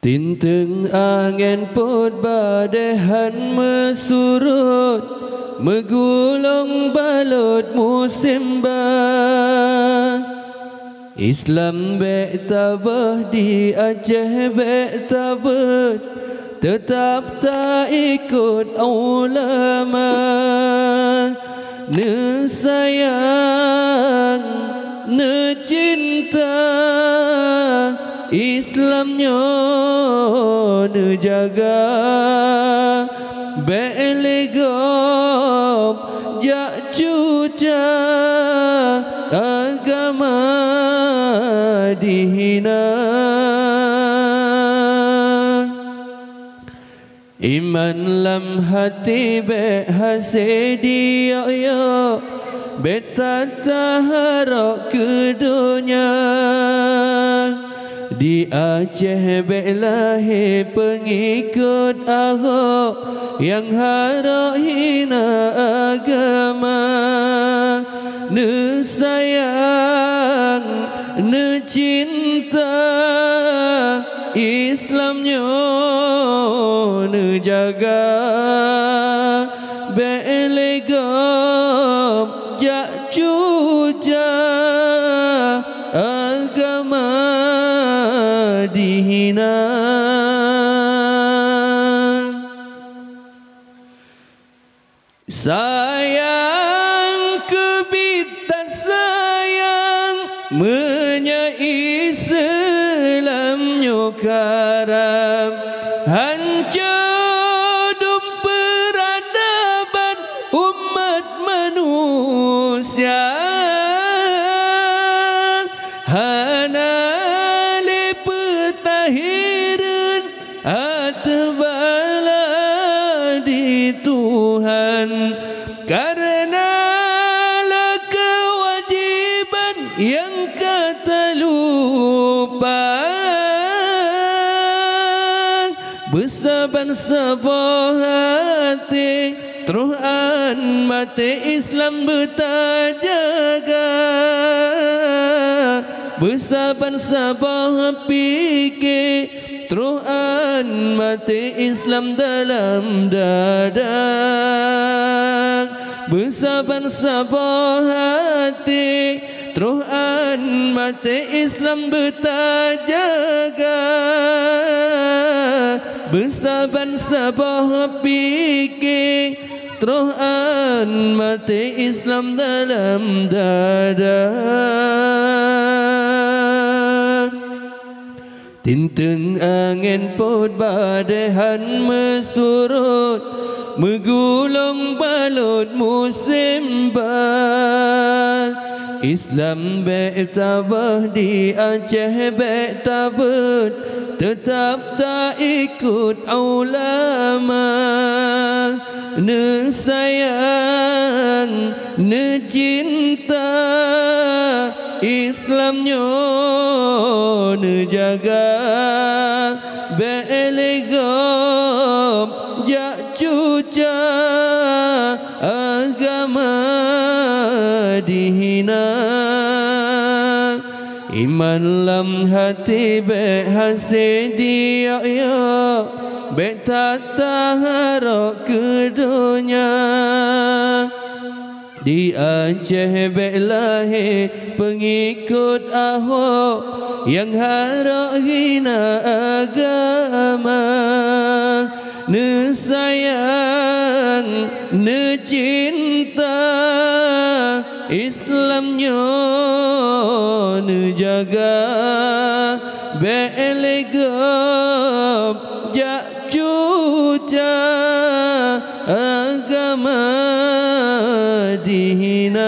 Tinteng angin put badehan mesurut, megulung balut musim ba. Islam bek tabah di Aceh bek tabet, tetap tak ikut ulama. Ne sayang, ne cinta, Islamnya ne jaga. Bek legop jak cuca, agama dihina. Iman lam hati be hasedi ya, beta taharok ke dunia. Di Aceh be lahir pengikut Ahok yang harok hina agama. Ne sayang, ne cinta, Islamnya ne jaga. Belegam jak cuca, agama dihina. Sayang kebitan sayang, menya Islamnya karam. Hancur peradaban umat manusia. Hanale petahiran atbala di Tuhan, karena kewajiban yang kata lupa. Bersaban-sabar hati, teruhan mati Islam bertajaga. Bersaban-sabar fikir, teruhan mati Islam dalam dada. Bersaban-sabar hati, teruhan mati Islam bertajaga. Bersaban-sabar fikir, teruhan mati Islam dalam dada. Tinteng angin put badehan mesurut, megulung balut musim ba. Islam bek tabah di Aceh bek tabet, tetap tak ikut ulama. Ne sayang, ne cinta, Islamnya ne jaga. Belegom jak cuca, agama dihina. Iman lam hati be hasedi ya, be tak harok ke dunia. Di Aceh be lahir pengikut Ahok yang harok hina agama. Ne sayang, ne cinta, Islamnya ne jaga. Belegop jak cuca, agama dihina.